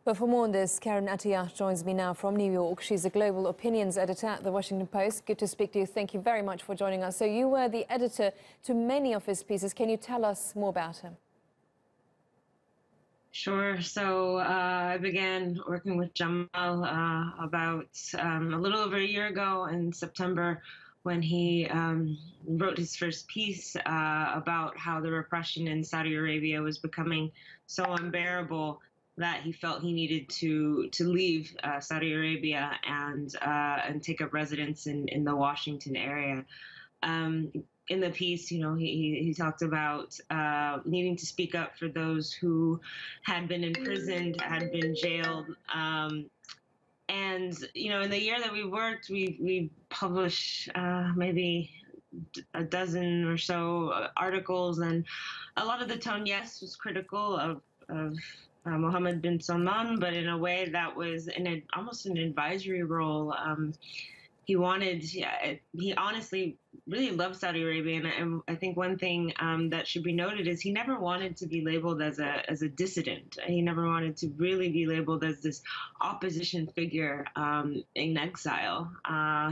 But for more on this, Karen Attiah joins me now from New York. She's a global opinions editor at the Washington Post. Good to speak to you. Thank you very much for joining us. So you were the editor to many of his pieces. Can you tell us more about him? Sure. So I began working with Jamal about a little over a year ago in September, when he wrote his first piece about how the repression in Saudi Arabia was becoming so unbearable that he felt he needed to leave Saudi Arabia and take up residence in the Washington area. In the piece, he talked about needing to speak up for those who had been imprisoned, had been jailed. And, in the year that we worked, we published maybe a dozen or so articles, and a lot of the tone, yes, was critical of Mohammed bin Salman, but in a way that was almost an advisory role. He honestly really loved Saudi Arabia, and I think one thing that should be noted is he never wanted to be labeled as a dissident. He never wanted to really be labeled as this opposition figure in exile.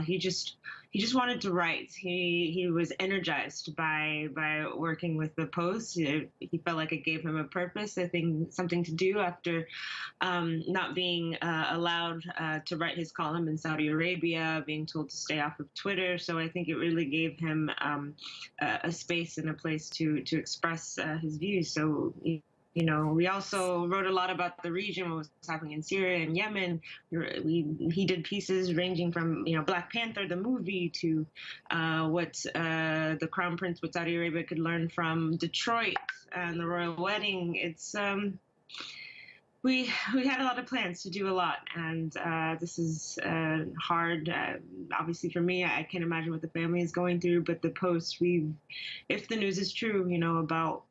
He just wanted to write. He was energized by working with the Post. He felt like it gave him a purpose, I think, something to do after not being allowed to write his column in Saudi Arabia, being told to stay off of Twitter. So I think it really gave him a space and a place to express his views. So, we also wrote a lot about the region, what was happening in Syria and Yemen. He did pieces ranging from, Black Panther, the movie, to what the Crown Prince with Saudi Arabia could learn from Detroit and the royal wedding. It's we had a lot of plans to do a lot, and this is hard. Obviously, for me, I can't imagine what the family is going through. But the Post, if the news is true, about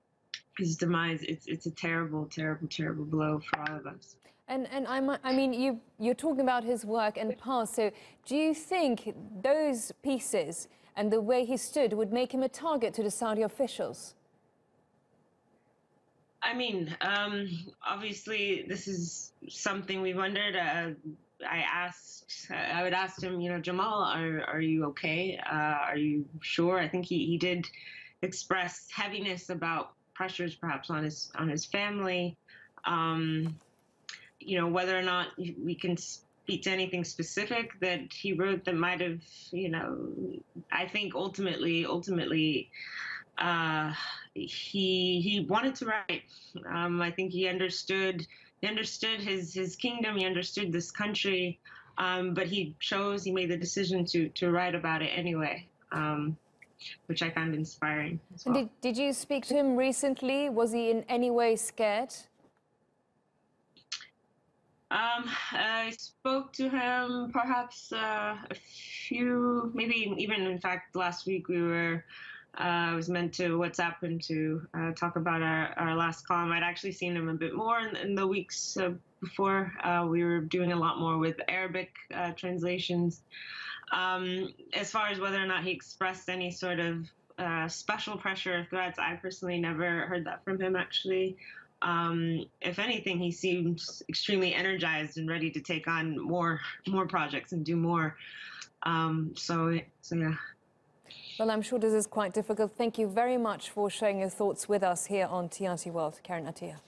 his demise, it's a terrible, terrible, terrible blow for all of us. And I mean, you're talking about his work and past. So do you think those pieces and the way he stood would make him a target to the Saudi officials? I mean, obviously, this is something we wondered. I would ask him, Jamal, are you okay? Are you sure? I think he did express heaviness about pressures perhaps on his family. Whether or not we can speak to anything specific that he wrote that might have, I think ultimately, he wanted to write. I think he understood his kingdom, he understood this country, but he made the decision to write about it anyway, which I found inspiring as well. Did you speak to him recently? Was he in any way scared? I spoke to him perhaps a few, maybe even in fact last week I was meant to WhatsApp him to talk about our last column. I'd actually seen him a bit more in the weeks before. We were doing a lot more with Arabic translations. As far as whether or not he expressed any sort of special pressure or threats, I personally never heard that from him, actually. If anything, he seems extremely energized and ready to take on more projects and do more. So yeah. Well, I'm sure this is quite difficult. Thank you very much for sharing your thoughts with us here on TRT World. Karen Attiah.